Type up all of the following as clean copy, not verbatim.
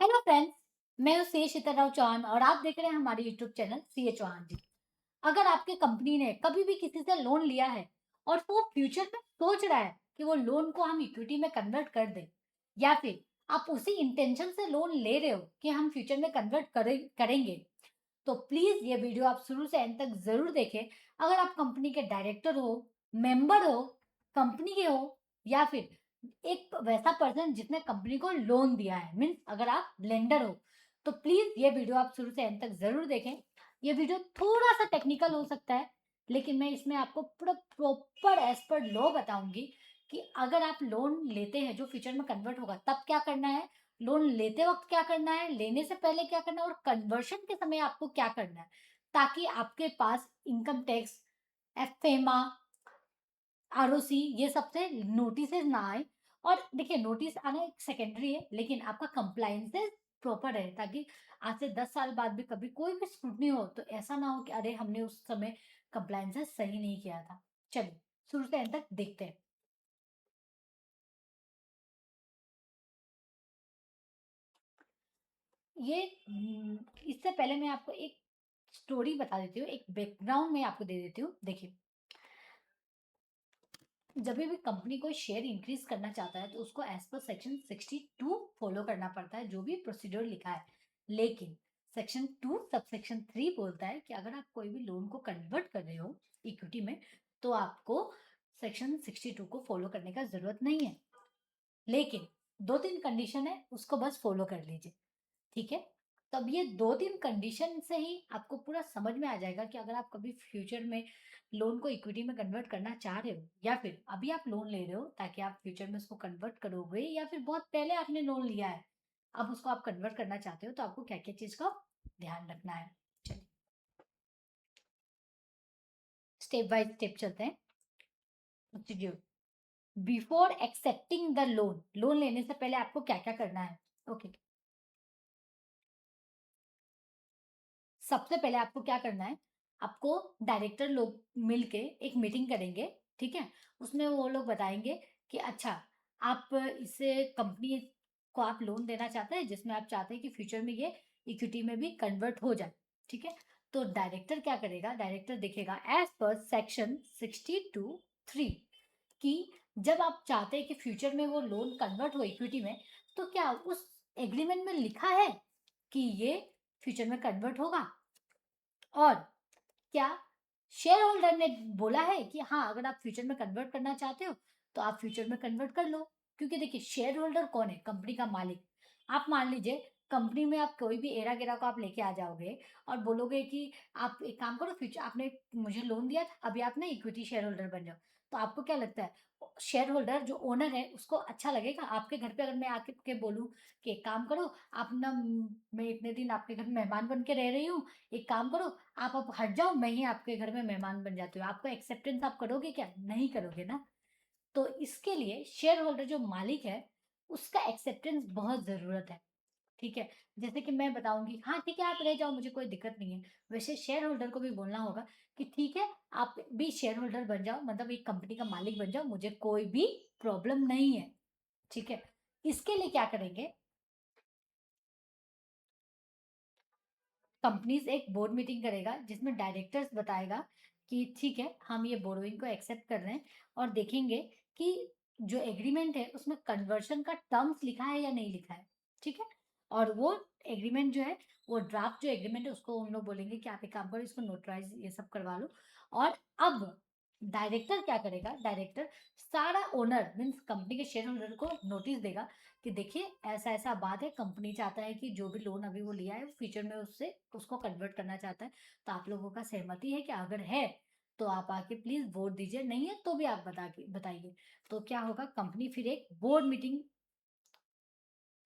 Hello friends. मैं हूँ सी शीतलराव चौहान और आप देख रहे हैं हमारे यूट्यूब चैनल सी ए चौहान जी। अगर आपके कंपनी ने कभी भी किसी से लोन लिया है और वो फ्यूचर में सोच रहा है कि वो लोन को हम इक्विटी में कन्वर्ट कर दें, या फिर आप उसी इंटेंशन से लोन ले रहे हो कि हम फ्यूचर में कन्वर्ट करेंगे, तो प्लीज ये वीडियो आप शुरू से एंड तक जरूर देखें। अगर आप कंपनी के डायरेक्टर हो, मेंबर हो, कंपनी के हो, या फिर एक वैसा पर्सन जिसने कंपनी को लोन दिया है, मीन्स अगर आप लेंडर हो, तो प्लीज ये वीडियो आप शुरू से एंड तक जरूर देखें। ये वीडियो थोड़ा सा टेक्निकल हो सकता है, लेकिन मैं इसमें आपको पूरा प्रॉपर एज पर लॉ बताऊंगी कि अगर आप लोन लेते हैं जो फ्यूचर में कन्वर्ट होगा तब क्या करना है, लोन लेते वक्त क्या करना है, लेने से पहले क्या करना है और कन्वर्शन के समय आपको क्या करना है, ताकि आपके पास इनकम टैक्स, एफएमा, आरओसी ये सबसे नोटिसेज ना आए। और देखिए, नोटिस आना एक सेकेंडरी है, लेकिन आपका कंप्लायंसेस प्रॉपर है, ताकि आज से 10 साल बाद भी कभी कोई भी स्क्रूटनी हो तो ऐसा ना हो कि अरे हमने उस समय कंप्लायंसेस सही नहीं किया था। चलिए शुरू से एंड तक देखते हैं। ये इससे पहले मैं आपको एक स्टोरी बता देती हूँ, एक बैकग्राउंड में आपको दे देती हूँ। देखिए, जब भी कंपनी कोई शेयर इंक्रीज करना चाहता है तो उसको एज पर सेक्शन 62 फॉलो करना पड़ता है, जो भी प्रोसीड्योर लिखा है। लेकिन सेक्शन 2 सब सेक्शन 3 बोलता है कि अगर आप कोई भी लोन को कन्वर्ट कर रहे हो इक्विटी में, तो आपको सेक्शन 62 को फॉलो करने का जरूरत नहीं है। लेकिन दो तीन कंडीशन है, उसको बस फॉलो कर लीजिए, ठीक है। तब ये दो तीन कंडीशन से ही आपको पूरा समझ में आ जाएगा कि अगर आप कभी फ्यूचर में लोन को इक्विटी में कन्वर्ट करना चाह रहे हो, या फिर अभी आप लोन ले रहे हो ताकि आप फ्यूचर में उसको कन्वर्ट करोगे, या फिर बहुत पहले आपने लोन लिया है अब उसको आप कन्वर्ट करना चाहते हो, तो आपको क्या क्या चीज का ध्यान रखना है। चलिए स्टेप बाय स्टेप चलते हैं। Procedure before accepting the loan, loan लेने से पहले आपको क्या क्या करना है। ओके, सबसे पहले आपको क्या करना है, आपको डायरेक्टर लोग मिलके एक मीटिंग करेंगे, ठीक है। उसमें वो लोग बताएंगे कि अच्छा, आप इससे कंपनी को आप लोन देना चाहते हैं जिसमें आप चाहते हैं कि फ्यूचर में ये इक्विटी में भी कन्वर्ट हो जाए, ठीक है। तो डायरेक्टर क्या करेगा, डायरेक्टर देखेगा एज पर सेक्शन 62(3) कि जब आप चाहते हैं कि फ्यूचर में वो लोन कन्वर्ट हो इक्विटी में, तो क्या उस एग्रीमेंट में लिखा है कि ये फ्यूचर में कन्वर्ट होगा, और क्या शेयर होल्डर ने बोला है कि हाँ, अगर आप फ्यूचर में कन्वर्ट करना चाहते हो तो आप फ्यूचर में कन्वर्ट कर लो। क्योंकि देखिए, शेयर होल्डर कौन है, कंपनी का मालिक। आप मान लीजिए कंपनी में आप कोई भी एरा गेरा को आप लेके आ जाओगे और बोलोगे कि आप एक काम करो, फ्यूचर आपने मुझे लोन दिया था, अभी आप ना इक्विटी शेयर होल्डर बन जाओ। तो आपको क्या लगता है, शेयर होल्डर जो ओनर है उसको अच्छा लगेगा आपके घर पे अगर मैं आके के बोलूं कि एक काम करो, आप ना मैं इतने दिन आपके घर में मेहमान बन के रह रही हूँ, एक काम करो, आप अब हट जाओ, मैं ही आपके घर में मेहमान बन जाती हूँ, आपको एक्सेप्टेंस आप करोगे क्या, नहीं करोगे ना। तो इसके लिए शेयर होल्डर जो मालिक है उसका एक्सेप्टेंस बहुत जरूरत है, ठीक है। जैसे कि मैं बताऊंगी हाँ ठीक है आप रह जाओ, मुझे कोई दिक्कत नहीं है, वैसे शेयर होल्डर को भी बोलना होगा कि ठीक है आप भी शेयर होल्डर बन जाओ, मतलब एक कंपनी का मालिक बन जाओ, मुझे कोई भी प्रॉब्लम नहीं है, ठीक है। इसके लिए क्या करेंगे, कंपनीज एक बोर्ड मीटिंग करेगा जिसमें डायरेक्टर्स बताएगा कि ठीक है हम ये बोरोइंग को एक्सेप्ट कर रहे हैं, और देखेंगे कि जो एग्रीमेंट है उसमें कन्वर्शन का टर्म्स लिखा है या नहीं लिखा है, ठीक है। और वो एग्रीमेंट जो है, वो ड्राफ्ट जो एग्रीमेंट है उसको उन लोग बोलेंगे कि आप एक काम करो, इसको नोटराइज ये सब करवा लो। और अब डायरेक्टर क्या करेगा, डायरेक्टर सारा ओनर मीन्स कंपनी के शेयर होल्डर को नोटिस देगा कि देखिए ऐसा ऐसा बात है, कंपनी चाहता है कि जो भी लोन अभी वो लिया है फ्यूचर में उससे उसको कन्वर्ट करना चाहता है, तो आप लोगों का सहमति है कि अगर है तो आप आके प्लीज वोट दीजिए, नहीं है तो भी आप बताइए। तो क्या होगा, कंपनी फिर एक बोर्ड मीटिंग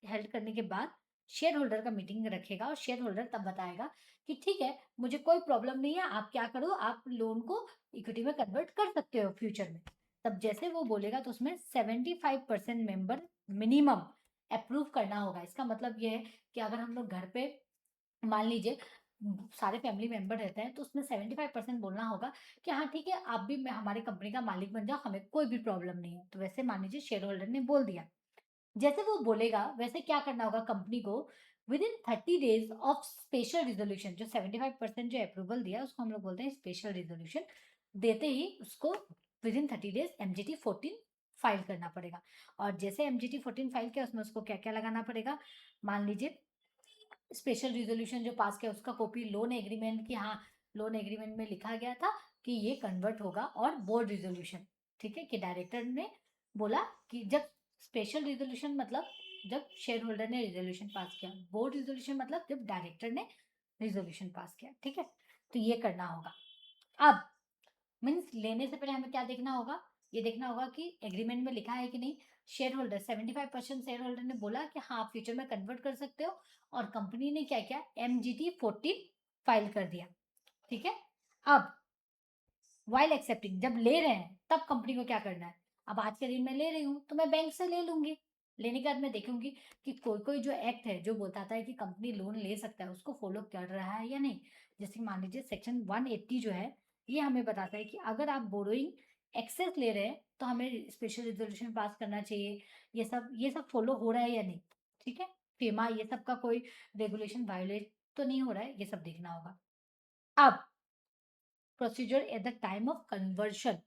हेल्ड करने के बाद शेयर होल्डर का मीटिंग रखेगा, और शेयर होल्डर तब बताएगा कि ठीक है मुझे कोई प्रॉब्लम नहीं है, आप क्या करो, आप लोन को इक्विटी में कन्वर्ट कर सकते हो फ्यूचर में। तब जैसे वो बोलेगा तो उसमें 75% मेंबर मिनिमम अप्रूव करना होगा। इसका मतलब ये है कि अगर हम लोग घर पे मान लीजिए सारे फैमिली मेंबर रहते हैं, तो उसमें 75% बोलना होगा कि हाँ ठीक है आप भी हमारी कंपनी का मालिक बन जाओ, हमें कोई भी प्रॉब्लम नहीं है। तो वैसे मान लीजिए शेयर होल्डर ने बोल दिया, जैसे वो बोलेगा वैसे क्या करना होगा कंपनी को, with in 30 days of special resolution, जो 75% जो अप्रूवल दिया उसको हम लोग बोलते हैं स्पेशल रिजोल्यूशन, देते ही उसको with in 30 days MGT 14 file करना पड़ेगा। और जैसे एमजीटी 14 फाइल किया उसमें उसको क्या क्या लगाना पड़ेगा, मान लीजिए स्पेशल रिजोल्यूशन जो पास किया उसका कॉपी लोन एग्रीमेंट की, हाँ लोन एग्रीमेंट में लिखा गया था कि ये कन्वर्ट होगा, और बोर्ड रिजोल्यूशन, ठीक है, कि डायरेक्टर ने बोला कि जब स्पेशल रिजोल्यूशन मतलब जब शेयर होल्डर ने रिजोल्यूशन पास किया, बोर्ड रिजोल्यूशन मतलब जब डायरेक्टर ने रिजोल्यूशन पास किया, ठीक है, तो ये करना होगा। अब मीन्स लेने से पहले हमें क्या देखना होगा, ये देखना होगा कि एग्रीमेंट में लिखा है कि नहीं, शेयर होल्डर 75% शेयर होल्डर ने बोला कि हाँ आप फ्यूचर में कन्वर्ट कर सकते हो, और कंपनी ने क्या किया, एमजीटी 14 फाइल कर दिया, ठीक है। अब वाइल एक्सेप्टिंग, जब ले रहे हैं तब कंपनी को क्या करना है, अब आज के दिन मैं ले रही हूँ तो मैं बैंक से ले लूंगी, लेने के बाद मैं देखूंगी कि कोई कोई जो एक्ट है जो बताता है कि कंपनी लोन ले सकता है उसको फॉलो कर रहा है या नहीं। जैसे मान लीजिए सेक्शन 180 जो है, ये हमें बताता है कि अगर आप बोरोइंग एक्सेस ले रहे हैं तो हमें स्पेशल रिजोल्यूशन पास करना चाहिए, ये सब फॉलो हो रहा है या नहीं, ठीक है, फीमा ये सब का कोई रेगुलेशन वायोलेट तो नहीं हो रहा है, ये सब देखना होगा। अब procedure at the time of conversion,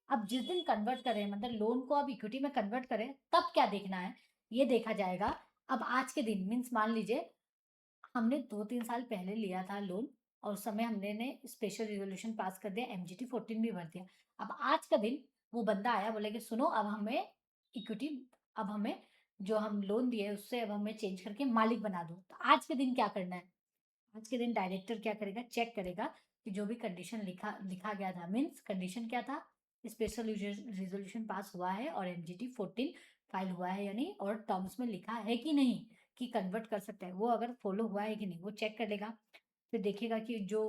अब जिस दिन कन्वर्ट करें मतलब लोन को अब इक्विटी में कन्वर्ट करें तब क्या देखना है, ये देखा जाएगा। अब आज के दिन मीन्स मान लीजिए हमने 2-3 साल पहले लिया था लोन, और उस समय हमने ने स्पेशल रिजोल्यूशन पास कर दिया, एमजीटी 14 भी भर दिया। अब आज का दिन वो बंदा आया बोले कि सुनो अब हमें इक्विटी, अब हमें जो हम लोन दिए उससे अब हमें चेंज करके मालिक बना दो, तो आज के दिन क्या करना है, आज के दिन डायरेक्टर क्या करेगा, चेक करेगा कि जो भी कंडीशन लिखा लिखा गया था, मीन्स कंडीशन क्या था, स्पेशल रिजोल्यूशन पास हुआ है और एमजीटी 14 फाइल हुआ है या नहीं, और टर्म्स में लिखा है कि नहीं कि कन्वर्ट कर सकता है, वो अगर फॉलो हुआ है कि नहीं वो चेक कर लेगा। फिर देखेगा कि जो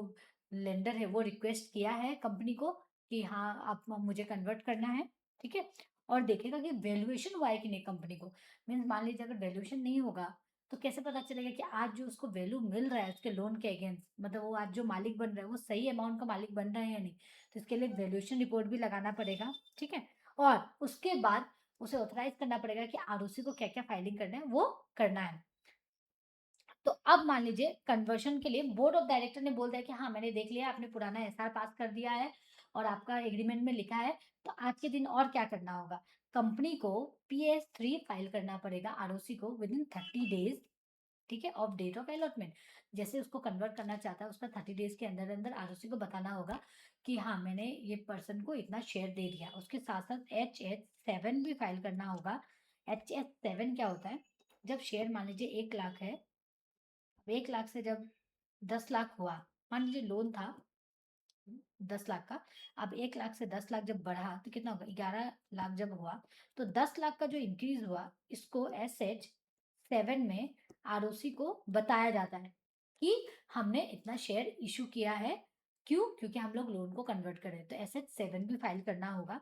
लेंडर है वो रिक्वेस्ट किया है कंपनी को कि हाँ आप मुझे कन्वर्ट करना है, ठीक है, और देखेगा कि वैल्यूएशन हुआ है कि नहीं कंपनी को। मीन्स मान लीजिए अगर वैल्यूएशन नहीं होगा तो कैसे पता चलेगा कि आज जो उसको वैल्यू मिल रहा है उसके लोन के अगेंस्ट, मतलब वो आज जो मालिक बन रहा है वो सही अमाउंट का मालिक बन रहा है या नहीं, तो इसके लिए वैल्यूएशन रिपोर्ट भी लगाना पड़ेगा, ठीक है। और उसके बाद उसे ऑथराइज करना पड़ेगा कि आरओसी को क्या क्या फाइलिंग करना है वो करना है। तो अब मान लीजिए कन्वर्शन के लिए बोर्ड ऑफ डायरेक्टर ने बोल दिया कि हाँ मैंने देख लिया आपने पुराना एसआर पास कर दिया है और आपका एग्रीमेंट में लिखा है, तो आज के दिन और क्या करना होगा, कंपनी को PS3 फाइल करना पड़ेगा आरओसी को विद इन 30 डेज, ठीक है, ऑफ डेट ऑफ अलॉटमेंट। जैसे उसको कन्वर्ट करना चाहता है उसका 30 डेज के अंदर अंदर आरओसी को बताना होगा कि हाँ मैंने ये पर्सन को इतना शेयर दे दिया। उसके साथ साथ HS7 भी फाइल करना होगा। HS7 क्या होता है, जब शेयर मान लीजिए 1 लाख है, 1 लाख से जब 10 लाख हुआ, मान लीजिए लोन था 10 लाख का, अब 1 लाख से 10 लाख जब बढ़ा तो कितना होगा, 11 लाख जब हुआ, तो 10 लाख का जो इंक्रीज हुआ इसको SH7 में आरओसी को बताया जाता है कि हमने इतना शेयर इशू किया है, क्यों, क्योंकि हम लोग लोन को कन्वर्ट करें, तो SH7 भी फाइल करना होगा।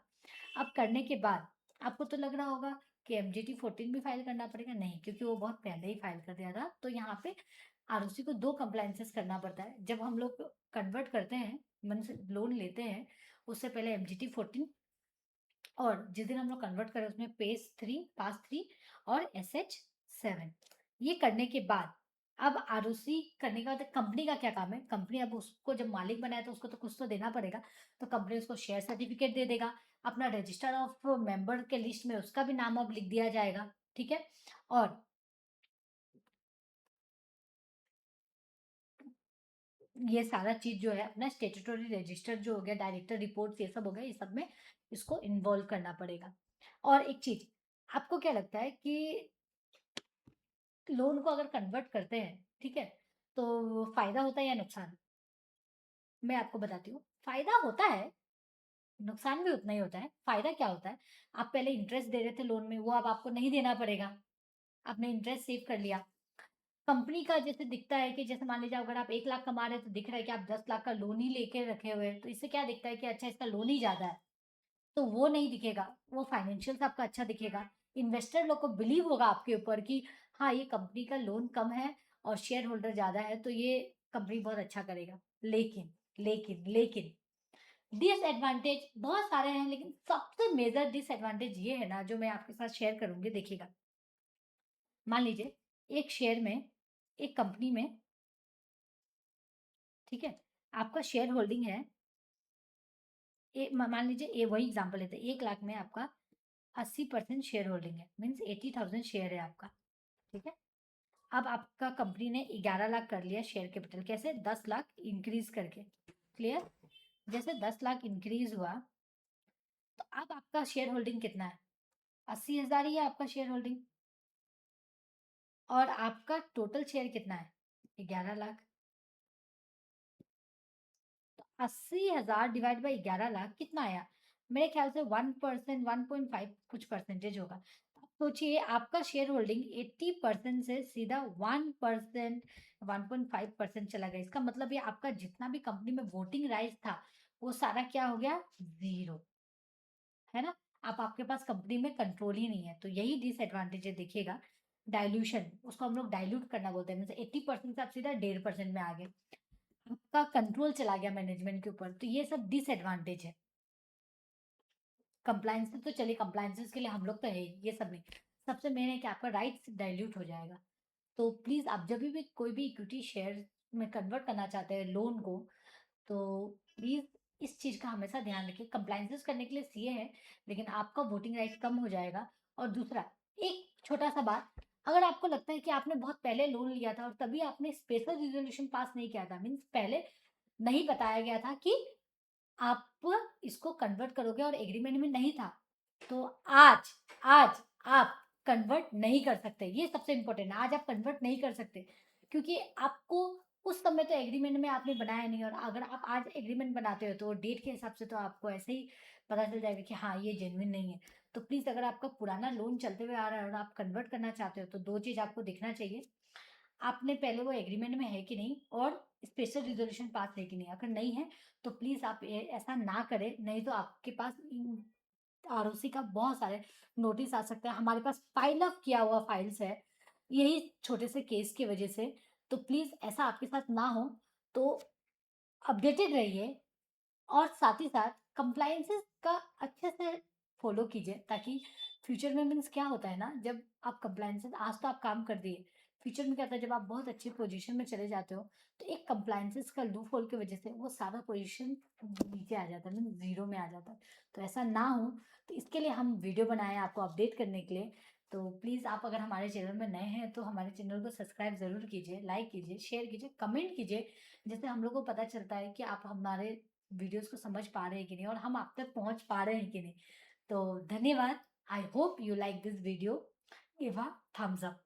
अब करने के बाद आपको तो लग रहा होगा कि एमजीटी 14 भी फाइल करना पड़ेगा, नहीं क्योंकि वो बहुत पहले ही फाइल कर दिया था, तो यहाँ पे आरओसी को 2 कंप्लायंसेस करना पड़ता है जब हम लोग कन्वर्ट करते हैं, मन से लोन लेते हैं उससे पहले एमजीटी 14, और जिस दिन हम लोग कन्वर्ट करें उसमें पास 3 और SH7, ये करने के बाद अब आरओसी करने के बाद कंपनी का क्या काम है, कंपनी अब उसको जब मालिक बनाया तो उसको तो कुछ तो देना पड़ेगा, तो कंपनी उसको शेयर सर्टिफिकेट दे देगा, अपना रजिस्टर ऑफ मेंबर के लिस्ट में उसका भी नाम अब लिख दिया जाएगा, ठीक है। और ये सारा चीज जो है अपना स्टेटूटरी रजिस्टर जो हो गया, डायरेक्टर रिपोर्ट ये सब हो गया, ये सब में इसको इन्वॉल्व करना पड़ेगा। और एक चीज, आपको क्या लगता है कि लोन को अगर कन्वर्ट करते हैं, ठीक है, तो फायदा होता है या नुकसान, मैं आपको बताती हूँ। फायदा होता है, नुकसान भी उतना ही होता है। फायदा क्या होता है, आप पहले इंटरेस्ट दे रहे थे लोन में वो अब आपको नहीं देना पड़ेगा, आपने इंटरेस्ट सेव कर लिया। कंपनी का जैसे दिखता है कि जैसे मान लीजिए अगर आप 1 लाख कमा रहे हैं तो दिख रहा है कि आप 10 लाख का लोन ही लेके रखे हुए हैं, तो इससे क्या दिखता है कि अच्छा इसका लोन ही ज्यादा है, तो वो नहीं दिखेगा, वो फाइनेंशियल आपका अच्छा दिखेगा। इन्वेस्टर लोग को बिलीव होगा आपके ऊपर कि हाँ ये कंपनी का लोन कम है और शेयर होल्डर ज्यादा है तो ये कंपनी बहुत अच्छा करेगा। लेकिन लेकिन डिसएडवांटेज बहुत सारे हैं, लेकिन सबसे मेजर डिसएडवांटेज ये है ना जो मैं आपके साथ शेयर करूंगी, देखिएगा। मान लीजिए एक शेयर में, एक कंपनी में, ठीक है, आपका शेयर होल्डिंग है, मान लीजिए ये वही एग्जांपल लेते हैं, 1 लाख में आपका 80% शेयर होल्डिंग है, मीन्स 80,000 शेयर है आपका, ठीक है। अब आपका कंपनी ने 11 लाख कर लिया शेयर कैपिटल, कैसे? 10 लाख इंक्रीज करके, क्लियर? जैसे 10 लाख इंक्रीज हुआ तो अब आपका शेयर होल्डिंग कितना है? 80,000 ही है आपका शेयर होल्डिंग, और आपका टोटल शेयर कितना है? 11 लाख। 80,000 डिवाइड बाई 11 लाख कितना आया? मेरे ख्याल से 1%, 1.5 कुछ परसेंटेज होगा। अब सोचिए आपका शेयर होल्डिंग 80% से सीधा 1%, 1.5% चला गया। इसका मतलब ये आपका जितना भी कंपनी में वोटिंग राइट था वो सारा क्या हो गया? जीरो, है ना? अब आपके पास कंपनी में कंट्रोल ही नहीं है, तो यही डिसएडवांटेज है, देखिएगा। डाइल्यूशन, उसको हम लोग डाइल्यूट करना बोलते हैं, मीन्स 80% से आप सीधा 1.5% में आ गए, आपका कंट्रोल चला गया मैनेजमेंट के ऊपर, तो ये सब डिसएडवांटेज है। कंप्लायंस तो चलिए, कंप्लायंसेस के लिए हम लोग तो है ही, ये सब नहीं। सबसे मेन है कि आपका राइट्स डाइल्यूट हो जाएगा। तो प्लीज आप जब भी कोई भी इक्विटी शेयर में कन्वर्ट करना चाहते हैं लोन को, तो प्लीज इस चीज का हमेशा ध्यान रखिए। कंप्लायंसेस करने के लिए सीए है, लेकिन आपका वोटिंग राइट कम हो जाएगा। और दूसरा, एक छोटा सा बात, अगर आपको लगता है कि आपने बहुत पहले लोन लिया था और तभी आपने स्पेशल रिजोल्यूशन पास नहीं किया था, मीन्स पहले नहीं बताया गया था कि आप इसको कन्वर्ट करोगे और एग्रीमेंट में नहीं था, तो आज आज आप कन्वर्ट नहीं कर सकते। ये सबसे इम्पोर्टेंट है, आज आप कन्वर्ट नहीं कर सकते, क्योंकि आपको उस समय तो एग्रीमेंट में आपने बनाया नहीं, और अगर आप आज एग्रीमेंट बनाते हो तो डेट के हिसाब से तो आपको ऐसे ही पता चल जाएगा कि हाँ ये जेन्युइन नहीं है। तो प्लीज़, अगर आपका पुराना लोन चलते हुए आ रहा है और आप कन्वर्ट करना चाहते हो, तो दो चीज़ आपको देखना चाहिए, आपने पहले वो एग्रीमेंट में है कि नहीं, और स्पेशल रिजोल्यूशन पास है कि नहीं। अगर नहीं है तो प्लीज आप ऐसा ना करें, नहीं तो आपके पास आरओसी का बहुत सारे नोटिस आ सकते हैं। हमारे पास पाइल अप किया हुआ फाइल्स है यही छोटे से केस की वजह से। तो प्लीज ऐसा आपके साथ ना हो, तो अपडेटेड रहिए, और साथ ही साथ कंप्लायंसेस का अच्छे से फॉलो कीजिए, ताकि फ्यूचर में, मीन्स क्या होता है ना, जब आप कंप्लायंसेस आज तो आप काम कर दिए, फ्यूचर में क्या होता है, जब आप बहुत अच्छी पोजीशन में चले जाते हो, तो एक कंप्लायंसेस का लूप होल की वजह से वो सारा पोजीशन नीचे आ जाता है, मीन्स जीरो में आ जाता है। तो ऐसा ना हो, तो इसके लिए हम वीडियो बनाए हैं आपको अपडेट करने के लिए। तो प्लीज़, आप अगर हमारे चैनल में नए हैं तो हमारे चैनल को सब्सक्राइब ज़रूर कीजिए, लाइक कीजिए, शेयर कीजिए, कमेंट कीजिए, जिससे हम लोग को पता चलता है कि आप हमारे वीडियोस को समझ पा रहे हैं कि नहीं, और हम आप तक पहुंच पा रहे हैं कि नहीं। तो धन्यवाद। I hope you like this video. Give a thumbs up.